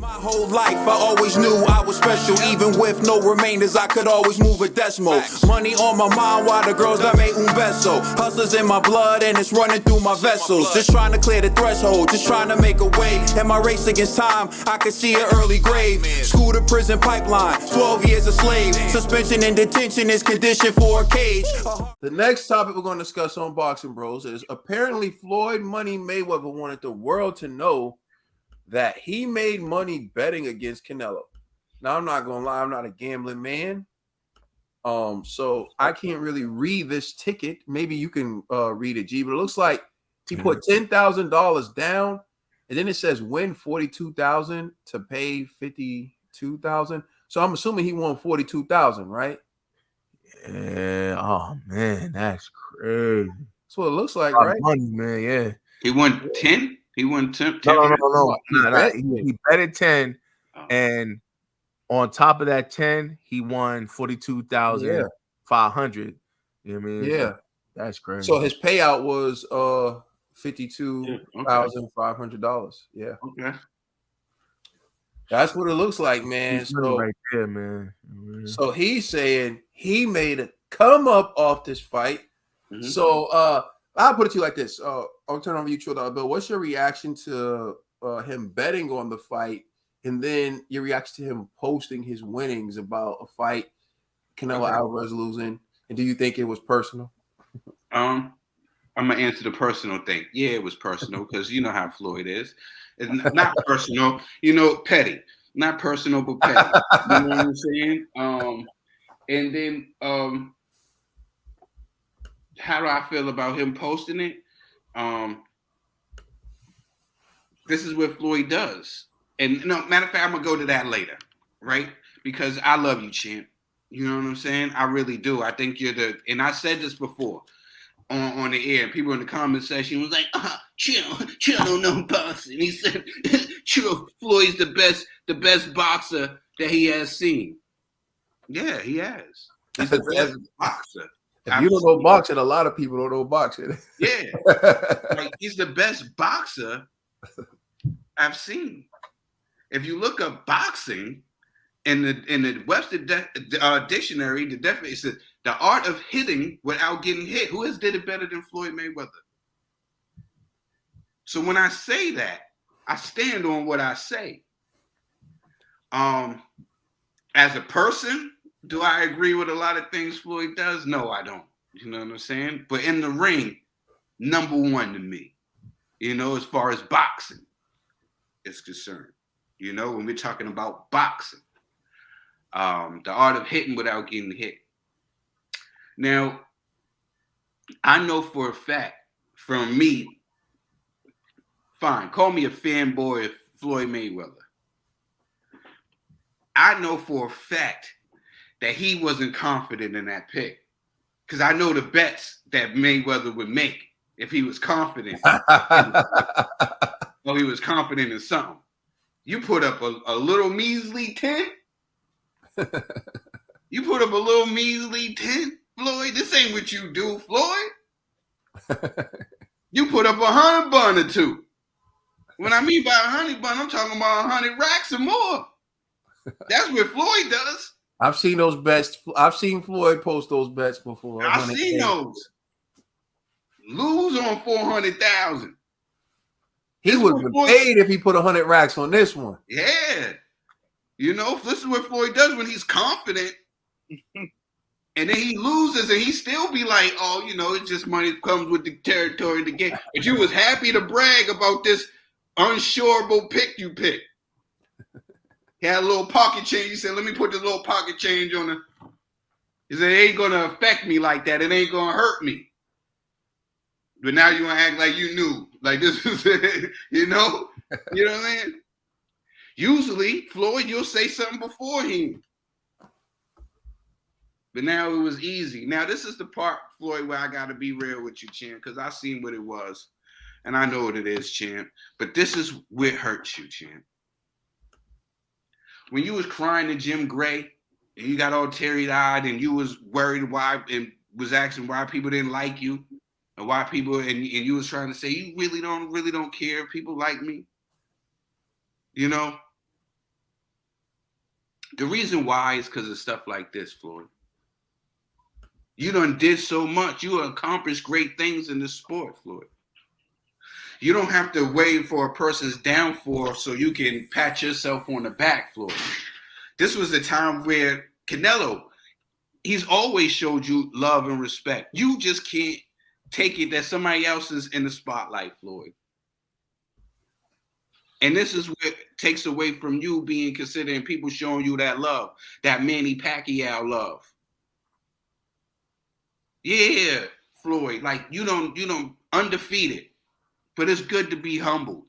My whole life, I always knew I was special. Even with no remainders, I could always move a decimal. Money on my mind while the girls that made un beso. Hustlers in my blood and it's running through my vessels. Just trying to clear the threshold, just trying to make a way. In my race against time, I could see an early grave. School to prison pipeline, 12 years a slave. Suspension and detention is conditioned for a cage. The next topic we're going to discuss on Boxing Bros is apparently Floyd Money Mayweather wanted the world to know that he made money betting against Canelo. Now, I'm not gonna lie, I'm not a gambling man. So I can't really read this ticket. Maybe you can read it, G, but it looks like he put $10,000 down, and then it says win 42,000 to pay 52,000. So I'm assuming he won 42,000, right? Yeah. Oh man, that's crazy. That's what it looks like, right? Money, man. Yeah. He won 10. He won 10. No. He betted 10, and on top of that 10, he won 42,500. You know what I mean? Yeah, that's crazy. So his payout was $52,500. Yeah. Okay. That's what it looks like, man. So right there, man. So he's saying he made a come up off this fight. Mm-hmm. So I'll put it to you like this. I'll turn over you, Trill Bill. What's your reaction to him betting on the fight, and then your reaction to him posting his winnings about a fight, Canelo Alvarez losing? And do you think it was personal? I'm gonna answer the personal thing. Yeah, it was personal because you know how Floyd is. It's not personal, petty. Not personal, but petty. You know what I'm saying? And then how do I feel about him posting it? This is what Floyd does. And no, matter of fact, I'm gonna go to that later, right? Because I love you, champ. You know what I'm saying? I really do. I think you're and I said this before on the air. People in the comment section was like, chill don't know boxing. He said, chill, Floyd's the best boxer that he has seen. Yeah, he has. He's the best boxer. If you don't know boxing, a lot of people don't know boxing. Yeah. Like, he's the best boxer I've seen. If you look up boxing in the Webster dictionary, the definition says the art of hitting without getting hit. Who has did it better than Floyd Mayweather? So when I say that, I stand on what I say. As a person, do I agree with a lot of things Floyd does? No, I don't. You know what I'm saying? But in the ring, number one to me, as far as boxing is concerned, when we're talking about boxing, the art of hitting without getting hit. Now, I know for a fact from me, fine, call me a fanboy of Floyd Mayweather. I know for a fact that he wasn't confident in that pick. Because I know the bets that Mayweather would make if he was confident. Or he was confident in something. You put up a little measly 10? You put up a little measly 10, Floyd? This ain't what you do, Floyd. You put up 100 bun or two. When I mean by 100 bun, I'm talking about 100 racks or more. That's what Floyd does. I've seen those bets. I've seen Floyd post those bets before. I've seen those. Lose on 400,000. He would have been paid if he put 100 racks on this one. Yeah. This is what Floyd does when he's confident. And then he loses and he still be like, it's just money comes with the territory of the game. But you was happy to brag about this unsureable pick you picked. He had a little pocket change. He said, let me put this little pocket change on it. He said, it ain't going to affect me like that. It ain't going to hurt me. But now you want to act like you knew. Like this is it, You know what I mean? Usually, Floyd, you'll say something before him. But now it was easy. Now, this is the part, Floyd, where I got to be real with you, champ, because I seen what it was. And I know what it is, champ. But this is where it hurts you, champ. When you was crying to Jim Gray and you got all teary-eyed and you was worried why and was asking why people didn't like you and why people and you was trying to say you really don't care if people like me. The reason why is because of stuff like this, Floyd. You done did so much. You accomplished great things in this sport, Floyd. You don't have to wait for a person's downfall so you can pat yourself on the back, Floyd. This was a time where Canelo, he's always showed you love and respect. You just can't take it that somebody else is in the spotlight, Floyd. And this is what takes away from you being considered and people showing you that love, that Manny Pacquiao love. Yeah, Floyd, like you don't undefeated, but it's good to be humble.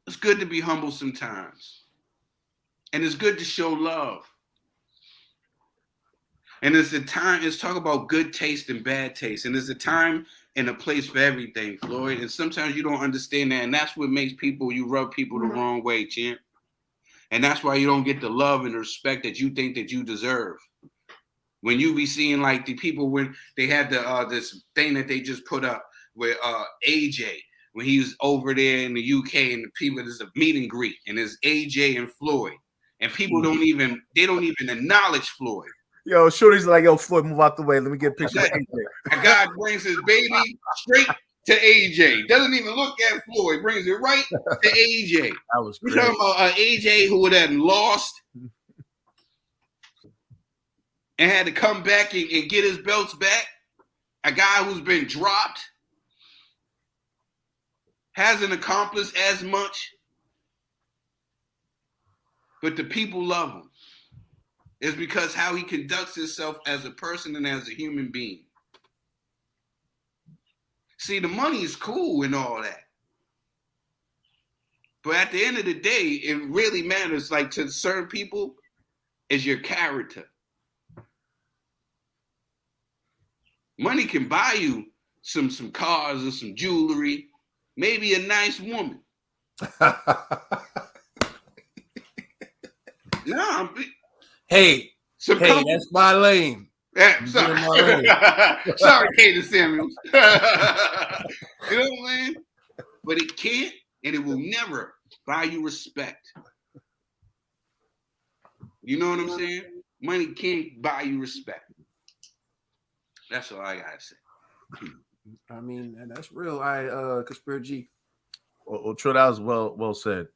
It's good to be humble sometimes. And it's good to show love. And it's a time, it's talk about good taste and bad taste. And there's a time and a place for everything, Floyd. And sometimes you don't understand that. And that's what makes you rub people the wrong way, champ. And that's why you don't get the love and the respect that you think that you deserve. When you be seeing like the people when they had the this thing that they just put up with AJ, when he was over there in the UK and the people, there's a meet and greet and there's AJ and Floyd. And people don't even acknowledge Floyd. Yo, Shorty's like, yo, Floyd, move out the way. Let me get a picture of AJ. A guy brings his baby straight to AJ. Doesn't even look at Floyd. Brings it right to AJ. That was great. We're talking about AJ who had lost and had to come back and get his belts back. A guy who's been dropped. Hasn't accomplished as much. But the people love him. It's because how he conducts himself as a person and as a human being. See, the money is cool and all that. But at the end of the day, it really matters, like to certain people, is your character. Money can buy you some cars or some jewelry, maybe a nice woman. No, Hey, that's my lane. Yeah, sorry. Sorry, Katie Samuels. You know what I'm saying? But it can't and it will never buy you respect. You know what I'm saying? Money can't buy you respect. That's all I gotta say. I mean, and that's real. Conspiracy. Well, Trill, that was well said.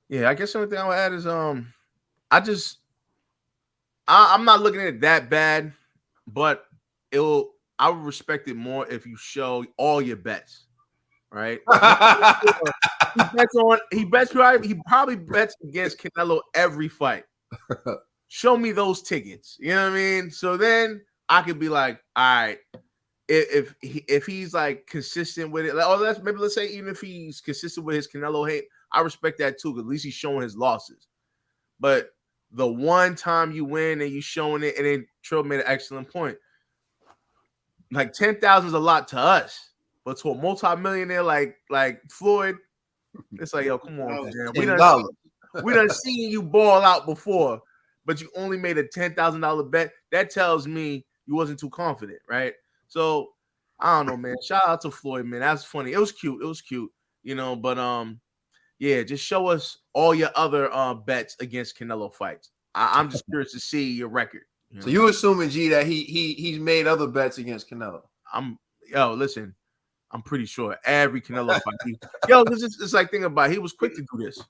Yeah, I guess the only thing I would add is I'm not looking at it that bad, but I would respect it more if you show all your bets, right? he probably bets against Canelo every fight. Show me those tickets. You know what I mean? So then I could be like, all right, if he's like consistent with it, let's say even if he's consistent with his Canelo hate, I respect that too, because at least he's showing his losses. But the one time you win and you showing it, and then Trill made an excellent point. Like 10,000 is a lot to us, but to a multimillionaire like Floyd, it's like, yo, come on, man. We done seen you ball out before, but you only made a $10,000 bet. That tells me you wasn't too confident, right? So I don't know, man. Shout out to Floyd, man. That's funny. It was cute, you know. But yeah, just show us all your other bets against Canelo fights. I'm just curious to see your record. You know? So you assuming, G, that he's made other bets against Canelo? Listen, I'm pretty sure every Canelo fight. It's like thinking about it, he was quick to do this.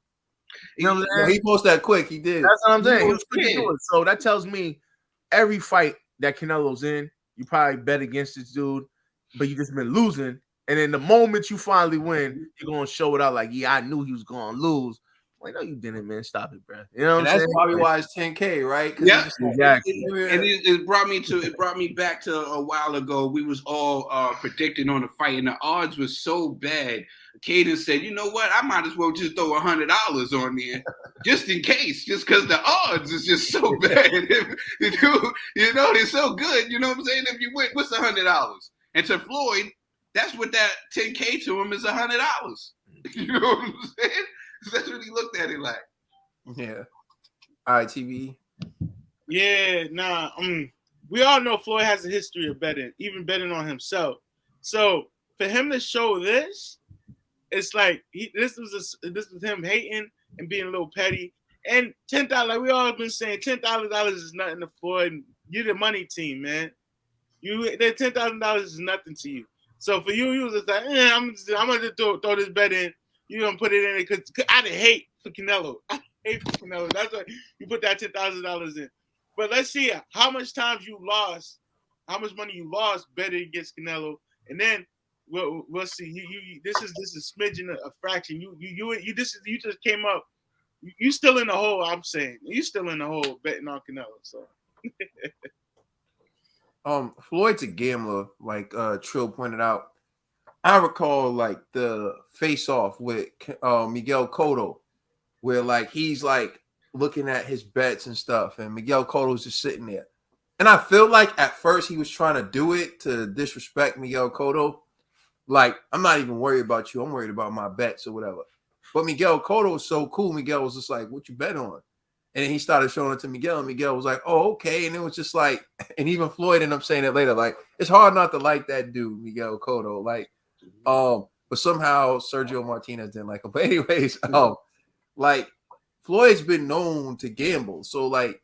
You know what I'm saying? He posted that quick. He did. That's what I'm saying. He was quick to do it. So that tells me every fight that Canelo's in, you probably bet against this dude, but you just been losing. And then the moment you finally win, you're gonna show it out like, yeah, I knew he was gonna lose. Like, no, you didn't, man. Stop it, bro. You know what I'm saying? That's probably why it's 10K, right? Yeah, exactly. And it brought me back to a while ago. We was all predicting on the fight, and the odds was so bad. Caden said, "You know what? I might as well just throw $100 on there, just in case, just because the odds is just so bad. You know, they're so good. You know what I'm saying? If you win, what's $100? And to Floyd, that's what that 10K to him is $100. You know what I'm saying? That's what he looked at it like." Yeah. All right, TV. Yeah, we all know Floyd has a history of betting, even betting on himself. So for him to show this, it's like this was him hating and being a little petty. And $10, like we all been saying, $10,000 is nothing to Floyd. You're the money team, man. That $10,000 is nothing to you. So for you, you was just like, I'm gonna throw this bet in. You gonna put it in it because I hate for Canelo. I hate for Canelo. That's why you put that $10,000 in. But let's see how much times you lost, how much money you lost betting against Canelo, and then we'll see. This is smidgen a fraction. You just came up. You still in the hole. I'm saying you still in the hole betting on Canelo. So. Floyd's a gambler, like Trill pointed out. I recall like the face-off with Miguel Cotto, where like he's like looking at his bets and stuff, and Miguel Cotto's just sitting there. And I feel like at first he was trying to do it to disrespect Miguel Cotto. Like, I'm not even worried about you. I'm worried about my bets or whatever. But Miguel Cotto was so cool. Miguel was just like, what you bet on? And then he started showing it to Miguel, and Miguel was like, oh, okay. And it was just like, and even Floyd ended up saying it later, like, it's hard not to like that dude, Miguel Cotto. Like, but somehow Sergio Martinez didn't like him. But anyways, like, Floyd's been known to gamble. So, like,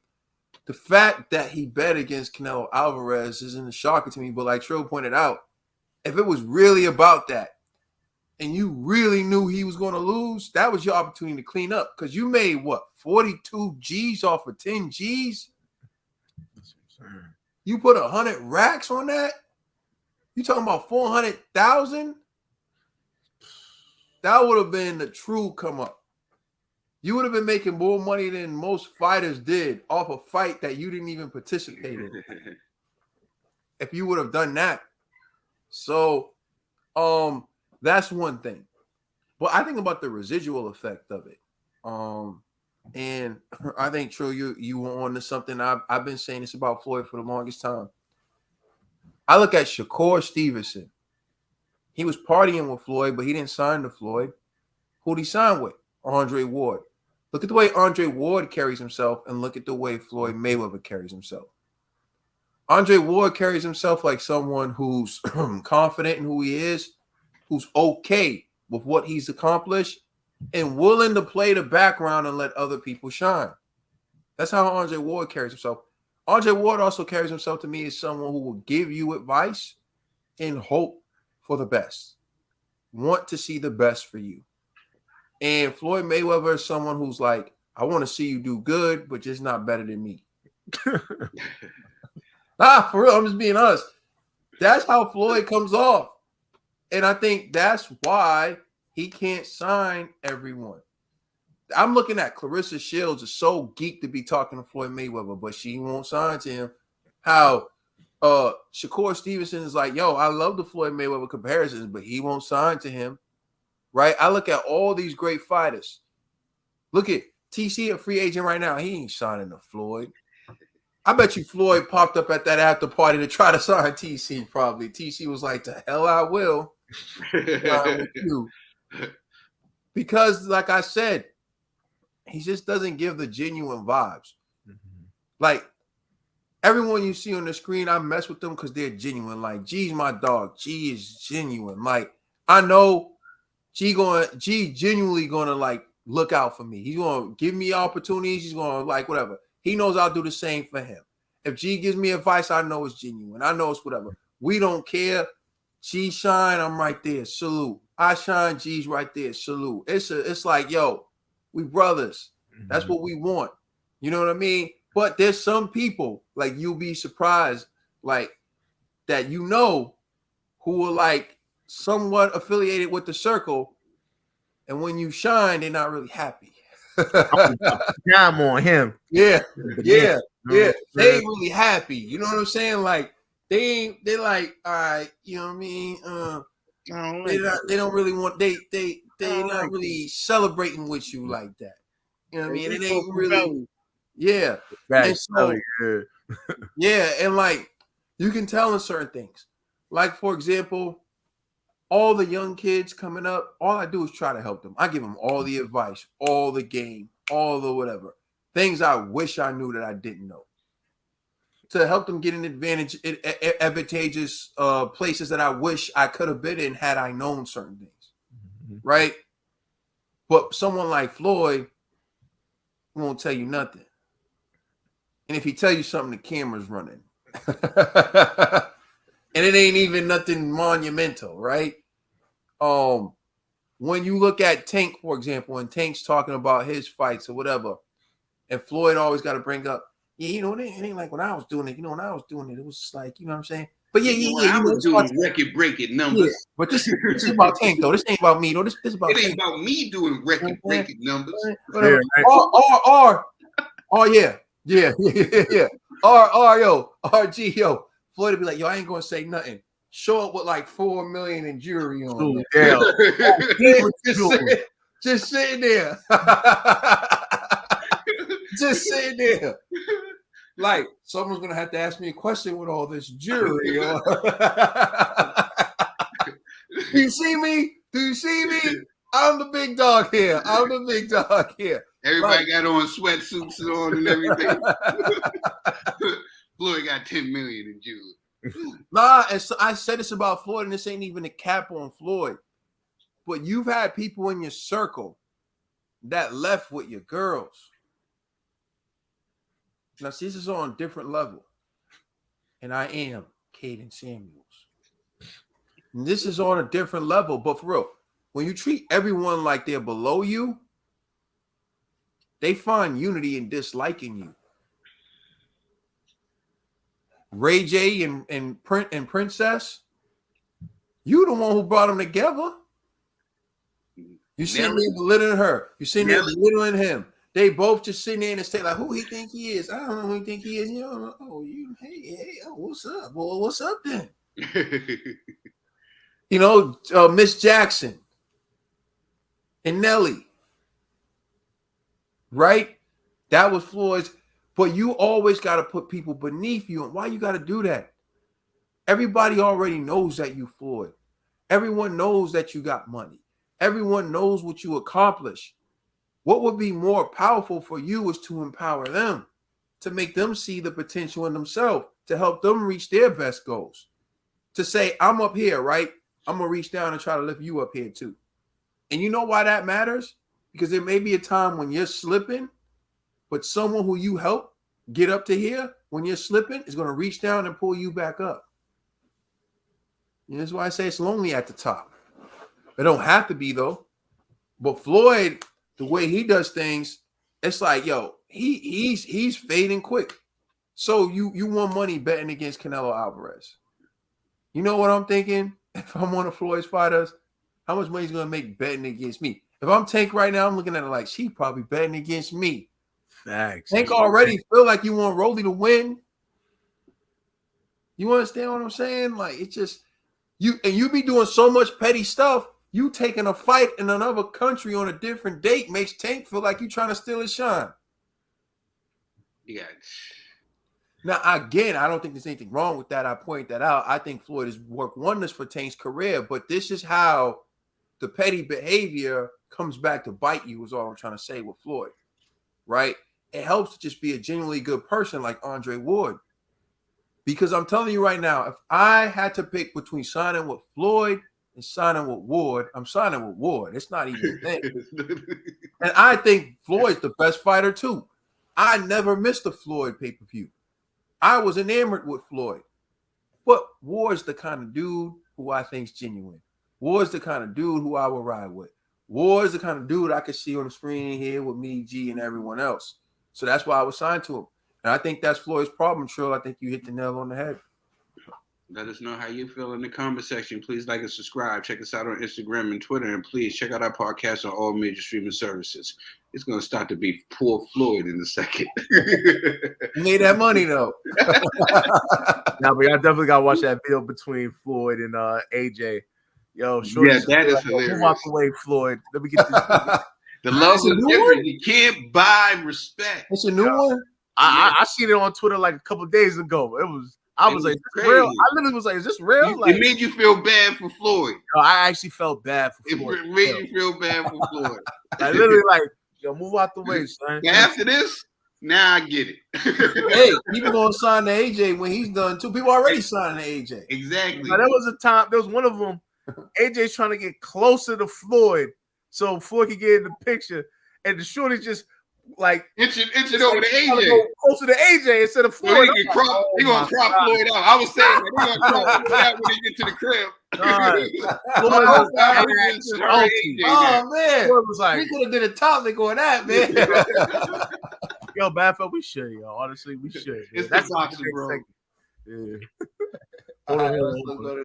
the fact that he bet against Canelo Alvarez isn't shocking to me. But like Trill pointed out, if it was really about that, and you really knew he was going to lose, that was your opportunity to clean up. Because you made, what, 42 G's off of 10 G's? You put 100 racks on that? You talking about 400,000? That would have been the true come up. You would have been making more money than most fighters did off a fight that you didn't even participate in. If you would have done that. So, that's one thing. But I think about the residual effect of it. And I think, True, you were on to something. I've been saying this about Floyd for the longest time. I look at Shakur Stevenson. He was partying with Floyd, but he didn't sign to Floyd. Who'd he sign with? Andre Ward. Look at the way Andre Ward carries himself, and look at the way Floyd Mayweather carries himself. Andre Ward carries himself like someone who's confident in who he is, who's okay with what he's accomplished, and willing to play the background and let other people shine. That's how Andre Ward carries himself. Andre Ward also carries himself to me as someone who will give you advice and hope for the best. Want to see the best for you. And Floyd Mayweather is someone who's like, I want to see you do good, but just not better than me. For real, I'm just being honest. That's how Floyd comes off. And I think that's why he can't sign everyone. I'm looking at Clarissa Shields is so geeked to be talking to Floyd Mayweather, but she won't sign to him. How Shakur Stevenson is like, yo, I love the Floyd Mayweather comparisons, but he won't sign to him. Right? I look at all these great fighters. Look at TC, a free agent right now. He ain't signing to Floyd. I bet you Floyd popped up at that after party to try to sign TC probably. TC was like, the hell I will. With you. Because, like I said, he just doesn't give the genuine vibes. Mm-hmm. Like, everyone you see on the screen, I mess with them because they're genuine. Like, G's my dog. G is genuine. Like, I know G genuinely gonna like look out for me. He's gonna give me opportunities. He's gonna like whatever. He knows I'll do the same for him. If G gives me advice, I know it's genuine. I know it's whatever. We don't care. G shine, I'm right there. Salute. I shine, G's right there. Salute. It's like, yo, we brothers. That's what we want. You know what I mean? But there's some people, like you'll be surprised, like that who are like somewhat affiliated with the circle, and when you shine, they're not really happy. I'm on him. Yeah. They ain't really happy. You know what I'm saying? Like they're like, all right, you know what I mean? They don't really want they're not really celebrating with you like that. You know what I mean? It ain't really, yeah. Right. And so, yeah, and like you can tell in certain things. Like, for example, all the young kids coming up, all I do is try to help them. I give them all the advice, all the game, all the whatever. Things I wish I knew that I didn't know. To help them get an advantageous places that I wish I could have been in had I known certain things. right? But someone like Floyd won't tell you nothing. And if he tell you something, the camera's running. And it ain't even nothing monumental, right? When you look at Tank, for example, and Tank's talking about his fights or whatever, and Floyd always got to bring up, yeah, you know, it ain't like when I was doing it. You know, when I was doing it, it was just like, you know what I'm saying? But yeah, I was doing record-breaking numbers. Yeah, but this is about Tank, though. This ain't about me, though. This is about It ain't Tank. about me doing record-breaking numbers. Whatever. Yeah, Yeah. RG, yo. Floyd would be like, yo, I ain't gonna say nothing. Show up with like 4 million in jewelry on. Dude, yeah. Just sitting there. Just sitting there. Like, someone's gonna have to ask me a question with all this jewelry. Do you see me? Do you see me? I'm the big dog here. Everybody got on sweatsuits on and everything. Floyd got 10 million in jewelry. Nah, and so I said this about Floyd, and this ain't even a cap on Floyd. But you've had people in your circle that left with your girls. Now, see, this is on a different level. And I am Caden Samuels. And this is on a different level, but for real, when you treat everyone like they're below you, they find unity in disliking you. Ray J and Princess, you the one who brought them together. You sitting there belittling her. You sitting there belittling him. They both just sitting there and say like, who he think he is? I don't know who he think he is. You don't know. Oh, you, hey, oh, what's up? Well, what's up then? You know, Miss Jackson and Nelly, right? That was Floyd's. But you always got to put people beneath you. And why you got to do that? Everybody already knows that you Floyd. Everyone knows that you got money. Everyone knows what you accomplish. What would be more powerful for you is to empower them, to make them see the potential in themselves, to help them reach their best goals. To say, I'm up here, right? I'm going to reach down and try to lift you up here too. And you know why that matters? Because there may be a time when you're slipping, but someone who you help get up to here when you're slipping is going to reach down and pull you back up. And that's why I say it's lonely at the top. It don't have to be though. But Floyd, the way he does things, it's like, yo, he's fading quick. So you won money betting against Canelo Alvarez. You know what I'm thinking? If I'm one of Floyd's fighters, how much money is going to make betting against me? If I'm Tank right now, I'm looking at it like, she probably betting against me. Facts. Tank already feel like you want Rolly to win. You understand what I'm saying? Like, it's just, you be doing so much petty stuff. You taking a fight in another country on a different date makes Tank feel like you trying to steal his shine. Yeah. Now, again, I don't think there's anything wrong with that. I point that out. I think Floyd has worked wonders for Tank's career, but this is how the petty behavior comes back to bite you, is all I'm trying to say with Floyd, right? It helps to just be a genuinely good person like Andre Ward. Because I'm telling you right now, if I had to pick between signing with Floyd and signing with Ward, I'm signing with Ward. It's not even a thing. And I think Floyd's the best fighter too. I never missed a Floyd pay-per-view. I was enamored with Floyd. But Ward's the kind of dude who I think's genuine. Ward's the kind of dude who I will ride with. Ward's the kind of dude I could see on the screen here with me, G, and everyone else. So that's why I was signed to him. And I think that's Floyd's problem, Trill. I think you hit the nail on the head. Let us know how you feel in the comment section. Please like and subscribe. Check us out on Instagram and Twitter. And please check out our podcast on all major streaming services. It's going to start to be poor Floyd in a second. You made that money, though. Now, but I definitely got to watch that video between Floyd and AJ. Yo, sure. Yeah, that is hilarious. Move out the way, Floyd. Let me get this. The love is different. You can't buy respect. It's a new one? I seen it on Twitter like a couple days ago. I was like, is this real? I literally was like, is this real? It made you feel bad for Floyd. No, I actually felt bad for Floyd. It made you feel bad for Floyd. I literally like, yo, move out the way, son. After this, now I get it. Hey, people gonna sign to AJ when he's done too. People already signed to AJ. Exactly. Now, there was a time, there was one of them AJ's trying to get closer to Floyd so Floyd can get in the picture, and the shorty just like inching over to trying to AJ. go closer to AJ instead of So Floyd. he gonna crop Floyd out. I was saying that he gonna crop Floyd out when he get to the crib. Floyd was Oh man, Floyd was like, we could have did a topic on that, man. yo, bad for we should, yo. Honestly, we should. It's That's the boxing, bro. Yeah. All right, let's go to